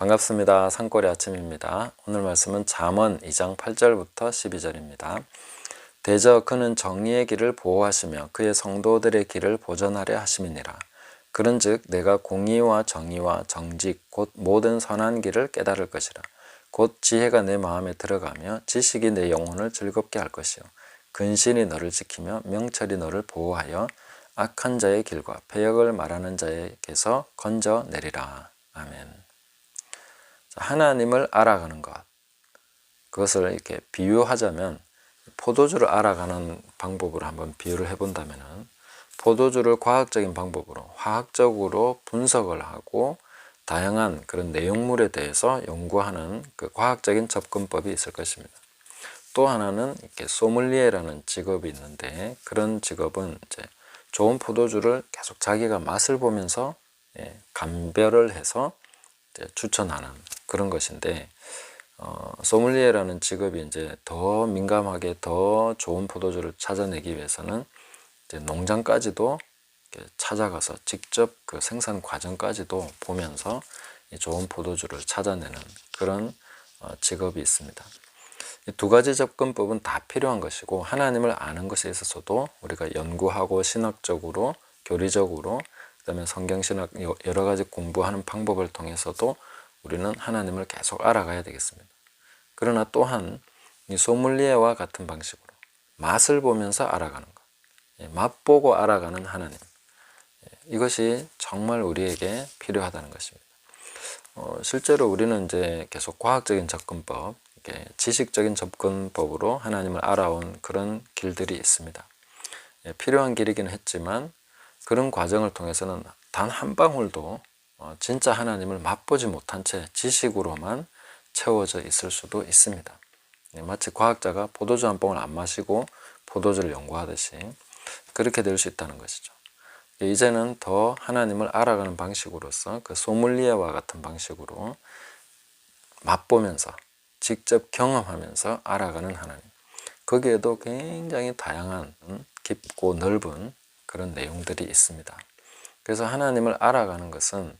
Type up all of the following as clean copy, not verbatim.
반갑습니다. 산골의 아침입니다. 오늘 말씀은 잠언 2장 8절부터 12절입니다. 대저 그는 정의의 길을 보호하시며 그의 성도들의 길을 보전하려 하심이니라. 그런즉 내가 공의와 정의와 정직 곧 모든 선한 길을 깨달을 것이라. 곧 지혜가 내 마음에 들어가며 지식이 내 영혼을 즐겁게 할 것이요 근신이 너를 지키며 명철이 너를 보호하여 악한 자의 길과 패역을 말하는 자에게서 건져내리라. 아멘. 하나님을 알아가는 것, 그것을 이렇게 비유하자면 포도주를 알아가는 방법으로 한번 비유를 해본다면 포도주를 과학적인 방법으로 화학적으로 분석을 하고 다양한 그런 내용물에 대해서 연구하는 그 과학적인 접근법이 있을 것입니다. 또 하나는 이렇게 소믈리에라는 직업이 있는데, 그런 직업은 이제 좋은 포도주를 계속 자기가 맛을 보면서 감별을 해서 추천하는 그런 것인데, 소믈리에라는 직업이 이제 더 민감하게 더 좋은 포도주를 찾아내기 위해서는 이제 농장까지도 찾아가서 직접 그 생산 과정까지도 보면서 좋은 포도주를 찾아내는 그런 직업이 있습니다. 이 두 가지 접근법은 다 필요한 것이고, 하나님을 아는 것에 있어서도 우리가 연구하고 신학적으로, 교리적으로, 그 다음에 성경신학 여러 가지 공부하는 방법을 통해서도 우리는 하나님을 계속 알아가야 되겠습니다. 그러나 또한 이 소믈리에와 같은 방식으로 맛을 보면서 알아가는 것, 맛보고 알아가는 하나님, 이것이 정말 우리에게 필요하다는 것입니다. 실제로 우리는 이제 계속 과학적인 접근법, 지식적인 접근법으로 하나님을 알아온 그런 길들이 있습니다. 필요한 길이긴 했지만 그런 과정을 통해서는 단 한 방울도 진짜 하나님을 맛보지 못한 채 지식으로만 채워져 있을 수도 있습니다. 마치 과학자가 포도주 한 방울 안 마시고 포도주를 연구하듯이 그렇게 될 수 있다는 것이죠. 이제는 더 하나님을 알아가는 방식으로서 그 소믈리에와 같은 방식으로 맛보면서 직접 경험하면서 알아가는 하나님, 거기에도 굉장히 다양한 깊고 넓은 그런 내용들이 있습니다. 그래서 하나님을 알아가는 것은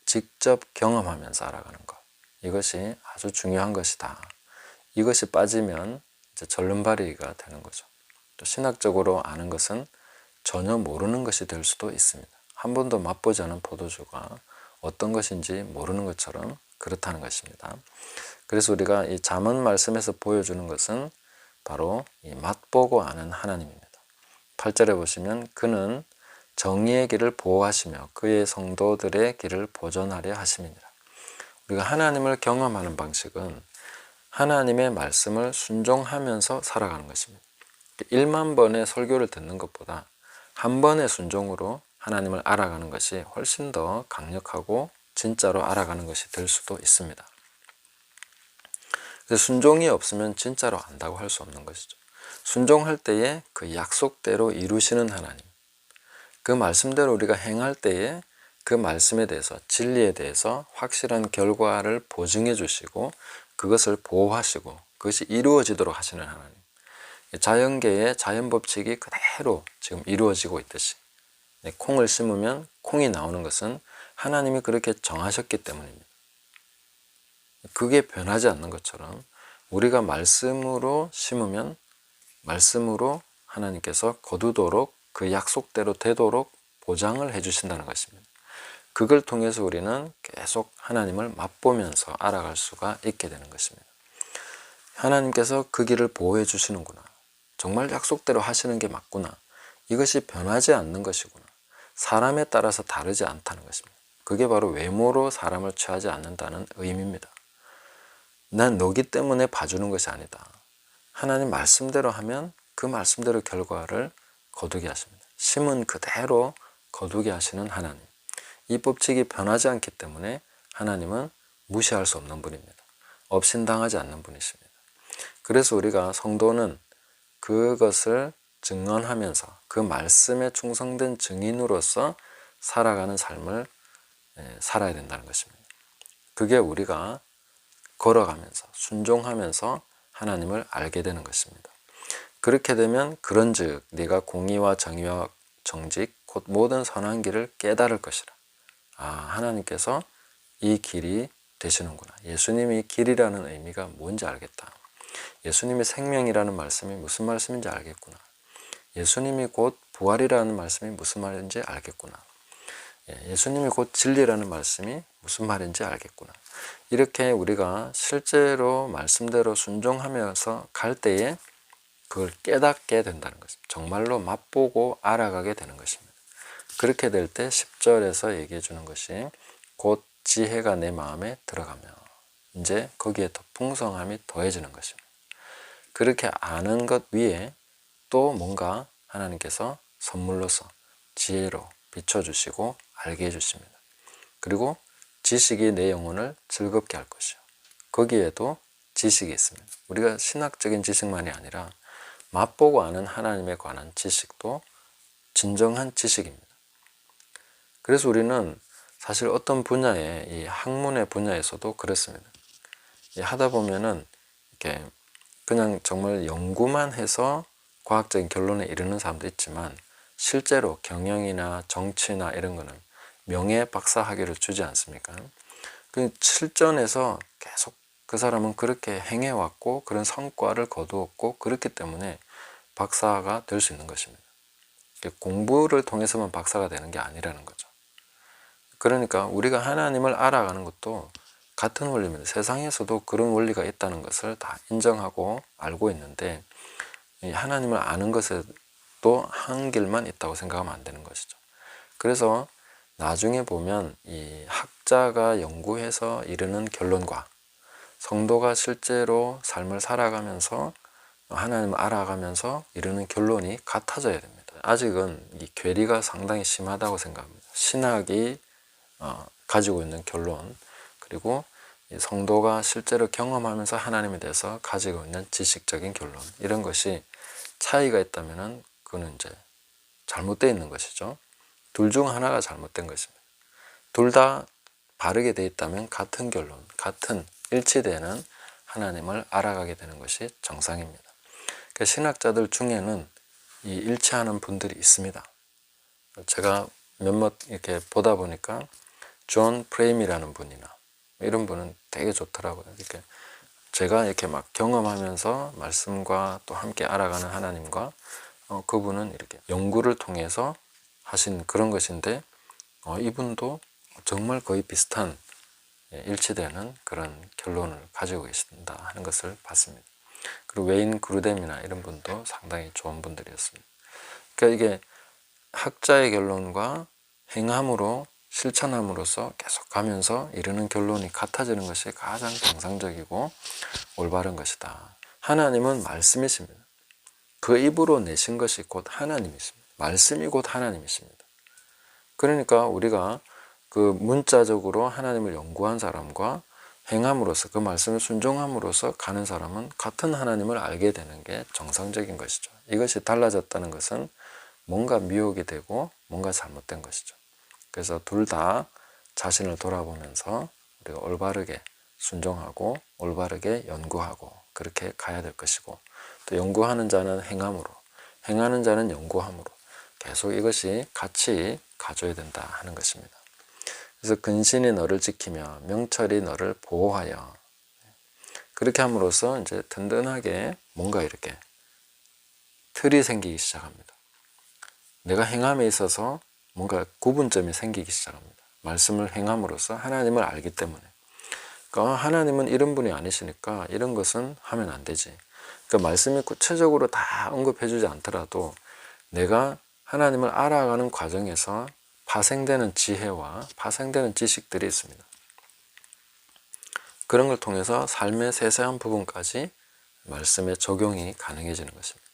직접 경험하면서 알아가는 것, 이것이 아주 중요한 것이다. 이것이 빠지면 이제 절름발이가 되는 거죠. 또 신학적으로 아는 것은 전혀 모르는 것이 될 수도 있습니다. 한 번도 맛보지 않은 포도주가 어떤 것인지 모르는 것처럼 그렇다는 것입니다. 그래서 우리가 이 잠언 말씀에서 보여주는 것은 바로 이 맛보고 아는 하나님입니다. 8절에 보시면 그는 정의의 길을 보호하시며 그의 성도들의 길을 보전하려 하심이니라. 우리가 하나님을 경험하는 방식은 하나님의 말씀을 순종하면서 살아가는 것입니다. 1만 번의 설교를 듣는 것보다 한 번의 순종으로 하나님을 알아가는 것이 훨씬 더 강력하고 진짜로 알아가는 것이 될 수도 있습니다. 그래서 순종이 없으면 진짜로 안다고 할 수 없는 것이죠. 순종할 때에 그 약속대로 이루시는 하나님, 그 말씀대로 우리가 행할 때에 그 말씀에 대해서, 진리에 대해서 확실한 결과를 보증해 주시고 그것을 보호하시고 그것이 이루어지도록 하시는 하나님, 자연계의 자연법칙이 그대로 지금 이루어지고 있듯이 콩을 심으면 콩이 나오는 것은 하나님이 그렇게 정하셨기 때문입니다. 그게 변하지 않는 것처럼 우리가 말씀으로 심으면 말씀으로 하나님께서 거두도록 그 약속대로 되도록 보장을 해주신다는 것입니다. 그걸 통해서 우리는 계속 하나님을 맛보면서 알아갈 수가 있게 되는 것입니다. 하나님께서 그 길을 보호해 주시는구나, 정말 약속대로 하시는 게 맞구나, 이것이 변하지 않는 것이구나, 사람에 따라서 다르지 않다는 것입니다. 그게 바로 외모로 사람을 취하지 않는다는 의미입니다. 난 너기 때문에 봐주는 것이 아니다. 하나님 말씀대로 하면 그 말씀대로 결과를 거두게 하십니다. 심은 그대로 거두게 하시는 하나님, 이 법칙이 변하지 않기 때문에 하나님은 무시할 수 없는 분입니다. 업신당하지 않는 분이십니다. 그래서 우리가 성도는 그것을 증언하면서 그 말씀에 충성된 증인으로서 살아가는 삶을 살아야 된다는 것입니다. 그게 우리가 걸어가면서 순종하면서 하나님을 알게 되는 것입니다. 그렇게 되면 그런즉 네가 공의와 정의와 정직 곧 모든 선한 길을 깨달을 것이라. 하나님께서 이 길이 되시는구나. 예수님이 길이라는 의미가 뭔지 알겠다. 예수님이 생명이라는 말씀이 무슨 말씀인지 알겠구나. 예수님이 곧 부활이라는 말씀이 무슨 말인지 알겠구나. 예수님이 곧 진리라는 말씀이 무슨 말인지 알겠구나. 이렇게 우리가 실제로 말씀대로 순종하면서 갈 때에 그걸 깨닫게 된다는 것입니다. 정말로 맛보고 알아가게 되는 것입니다. 그렇게 될 때 10절에서 얘기해 주는 것이 곧 지혜가 내 마음에 들어가며 이제 거기에 더 풍성함이 더해지는 것입니다. 그렇게 아는 것 위에 또 뭔가 하나님께서 선물로서 지혜로 비춰주시고 알게 해주십니다. 그리고 지식이 내 영혼을 즐겁게 할 것이요. 거기에도 지식이 있습니다. 우리가 신학적인 지식만이 아니라 맛보고 아는 하나님에 관한 지식도 진정한 지식입니다. 그래서 우리는 사실 어떤 분야에, 이 학문의 분야에서도 그렇습니다. 하다 보면은 이렇게 그냥 정말 연구만 해서 과학적인 결론에 이르는 사람도 있지만 실제로 경영이나 정치나 이런 거는 명예 박사 학위를 주지 않습니까? 그 실전에서 계속 그 사람은 그렇게 행해왔고 그런 성과를 거두었고 그렇기 때문에 박사가 될 수 있는 것입니다. 공부를 통해서만 박사가 되는 게 아니라는 거죠. 그러니까 우리가 하나님을 알아가는 것도 같은 원리입니다. 세상에서도 그런 원리가 있다는 것을 다 인정하고 알고 있는데 하나님을 아는 것에도 한길만 있다고 생각하면 안 되는 것이죠. 그래서 나중에 보면 이 학자가 연구해서 이르는 결론과 성도가 실제로 삶을 살아가면서 하나님을 알아가면서 이르는 결론이 같아져야 됩니다. 아직은 이 괴리가 상당히 심하다고 생각합니다. 신학이 가지고 있는 결론, 그리고 성도가 실제로 경험하면서 하나님에 대해서 가지고 있는 지식적인 결론, 이런 것이 차이가 있다면 그거는 이제 잘못되어 있는 것이죠. 둘 중 하나가 잘못된 것입니다. 둘 다 바르게 되어 있다면 같은 결론, 같은 일치되는 하나님을 알아가게 되는 것이 정상입니다. 그러니까 신학자들 중에는 이 일치하는 분들이 있습니다. 제가 몇몇 이렇게 보다 보니까 존 프레임이라는 분이나 이런 분은 되게 좋더라고요. 이렇게 제가 이렇게 막 경험하면서 말씀과 또 함께 알아가는 하나님과 그분은 이렇게 연구를 통해서 하신 그런 것인데 이분도 정말 거의 비슷한 일치되는 그런 결론을 가지고 계신다 하는 것을 봤습니다. 그리고 웨인 그루뎀이나 이런 분도 상당히 좋은 분들이었습니다. 그러니까 이게 학자의 결론과 행함으로 실천함으로써 계속 가면서 이르는 결론이 같아지는 것이 가장 정상적이고 올바른 것이다. 하나님은 말씀이십니다. 그 입으로 내신 것이 곧 하나님이십니다. 말씀이 곧 하나님이십니다. 그러니까 우리가 그 문자적으로 하나님을 연구한 사람과 행함으로써 그 말씀을 순종함으로써 가는 사람은 같은 하나님을 알게 되는 게 정상적인 것이죠. 이것이 달라졌다는 것은 뭔가 미혹이 되고 뭔가 잘못된 것이죠. 그래서 둘 다 자신을 돌아보면서 우리가 올바르게 순종하고 올바르게 연구하고 그렇게 가야 될 것이고, 또 연구하는 자는 행함으로, 행하는 자는 연구함으로 계속 이것이 같이 가져야 된다 하는 것입니다. 그래서 근신이 너를 지키며 명철이 너를 보호하여, 그렇게 함으로써 이제 든든하게 뭔가 이렇게 틀이 생기기 시작합니다. 내가 행함에 있어서 뭔가 구분점이 생기기 시작합니다. 말씀을 행함으로써 하나님을 알기 때문에. 그러니까 하나님은 이런 분이 아니시니까 이런 것은 하면 안 되지. 그러니까 말씀이 구체적으로 다 언급해 주지 않더라도 내가 하나님을 알아가는 과정에서 파생되는 지혜와 파생되는 지식들이 있습니다. 그런 걸 통해서 삶의 세세한 부분까지 말씀의 적용이 가능해지는 것입니다.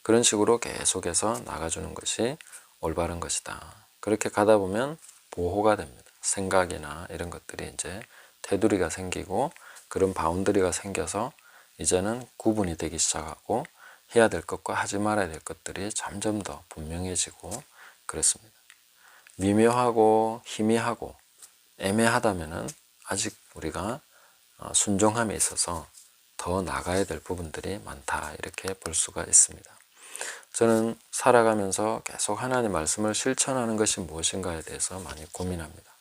그런 식으로 계속해서 나가주는 것이 올바른 것이다. 그렇게 가다 보면 보호가 됩니다. 생각이나 이런 것들이 이제 테두리가 생기고 그런 바운더리가 생겨서 이제는 구분이 되기 시작하고 해야 될 것과 하지 말아야 될 것들이 점점 더 분명해지고 그렇습니다. 미묘하고 희미하고 애매하다면은 아직 우리가 순종함에 있어서 더 나가야 될 부분들이 많다, 이렇게 볼 수가 있습니다. 저는 살아가면서 계속 하나님의 말씀을 실천하는 것이 무엇인가에 대해서 많이 고민합니다.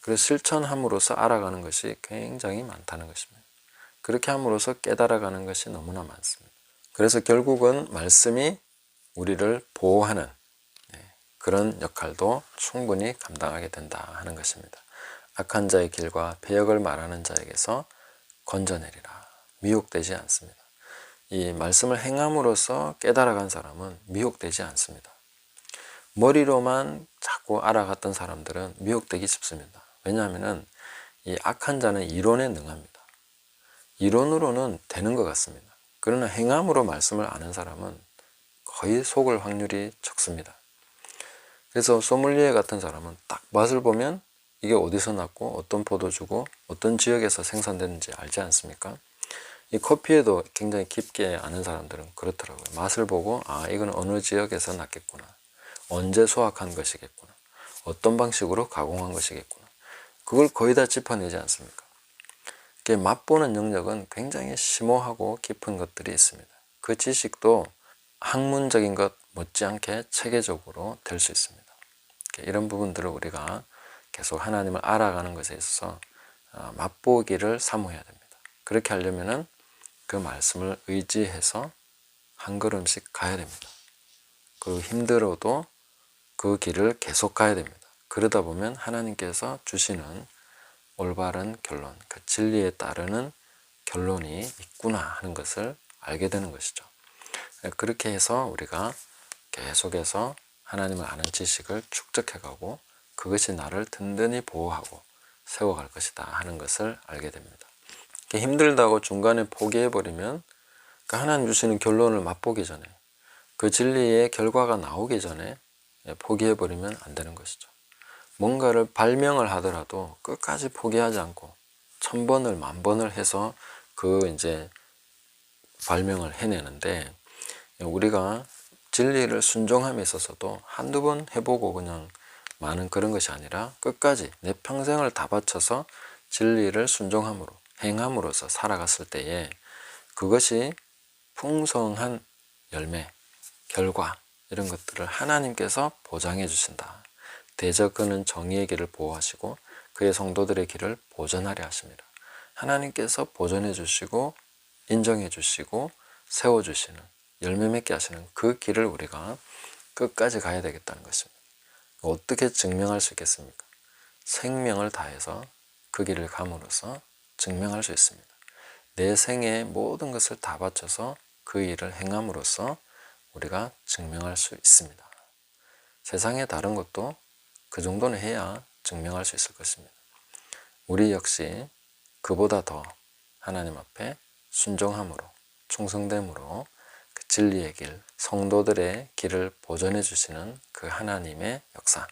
그래서 실천함으로써 알아가는 것이 굉장히 많다는 것입니다. 그렇게 함으로써 깨달아가는 것이 너무나 많습니다. 그래서 결국은 말씀이 우리를 보호하는 그런 역할도 충분히 감당하게 된다 하는 것입니다. 악한 자의 길과 배역을 말하는 자에게서 건져내리라. 미혹되지 않습니다. 이 말씀을 행함으로써 깨달아간 사람은 미혹되지 않습니다. 머리로만 자꾸 알아갔던 사람들은 미혹되기 쉽습니다. 왜냐하면 이 악한 자는 이론에 능합니다. 이론으로는 되는 것 같습니다. 그러나 행함으로 말씀을 아는 사람은 거의 속을 확률이 적습니다. 그래서 소믈리에 같은 사람은 딱 맛을 보면 이게 어디서 났고 어떤 포도주고 어떤 지역에서 생산되는지 알지 않습니까? 이 커피에도 굉장히 깊게 아는 사람들은 그렇더라고요. 맛을 보고 이건 어느 지역에서 났겠구나. 언제 수확한 것이겠구나. 어떤 방식으로 가공한 것이겠구나. 그걸 거의 다 짚어내지 않습니까? 맛보는 영역은 굉장히 심오하고 깊은 것들이 있습니다. 그 지식도 학문적인 것 못지않게 체계적으로 될 수 있습니다. 이런 부분들을 우리가 계속 하나님을 알아가는 것에 있어서 맛보기를 사모해야 됩니다. 그렇게 하려면은 그 말씀을 의지해서 한 걸음씩 가야 됩니다. 그 힘들어도 그 길을 계속 가야 됩니다. 그러다 보면 하나님께서 주시는 올바른 결론, 그 진리에 따르는 결론이 있구나 하는 것을 알게 되는 것이죠. 그렇게 해서 우리가 계속해서 하나님을 아는 지식을 축적해가고 그것이 나를 든든히 보호하고 세워갈 것이다 하는 것을 알게 됩니다. 힘들다고 중간에 포기해버리면 그 하나님 주시는 결론을 맛보기 전에 그 진리의 결과가 나오기 전에 포기해버리면 안 되는 것이죠. 뭔가를 발명을 하더라도 끝까지 포기하지 않고 1000번을 10,000번을 해서 그 이제 발명을 해내는데 우리가 진리를 순종함에 있어서도 한두 번 해보고 그냥 많은 그런 것이 아니라 끝까지 내 평생을 다 바쳐서 진리를 순종함으로 행함으로써 살아갔을 때에 그것이 풍성한 열매, 결과 이런 것들을 하나님께서 보장해 주신다. 대저 그는 정의의 길을 보호하시고 그의 성도들의 길을 보전하려 하십니다. 하나님께서 보전해 주시고 인정해 주시고 세워 주시는 열매 맺게 하시는 그 길을 우리가 끝까지 가야 되겠다는 것입니다. 어떻게 증명할 수 있겠습니까? 생명을 다해서 그 길을 감으로써 증명할 수 있습니다. 내 생의 모든 것을 다 바쳐서 그 일을 행함으로써 우리가 증명할 수 있습니다. 세상의 다른 것도 그 정도는 해야 증명할 수 있을 것입니다. 우리 역시 그보다 더 하나님 앞에 순종함으로 충성됨으로 그 진리의 길, 성도들의 길을 보전해 주시는 그 하나님의 역사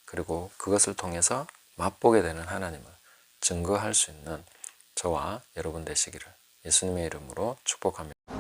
그리고 그것을 통해서 맛보게 되는 하나님을 증거할 수 있는 저와 여러분 되시기를 예수님의 이름으로 축복합니다.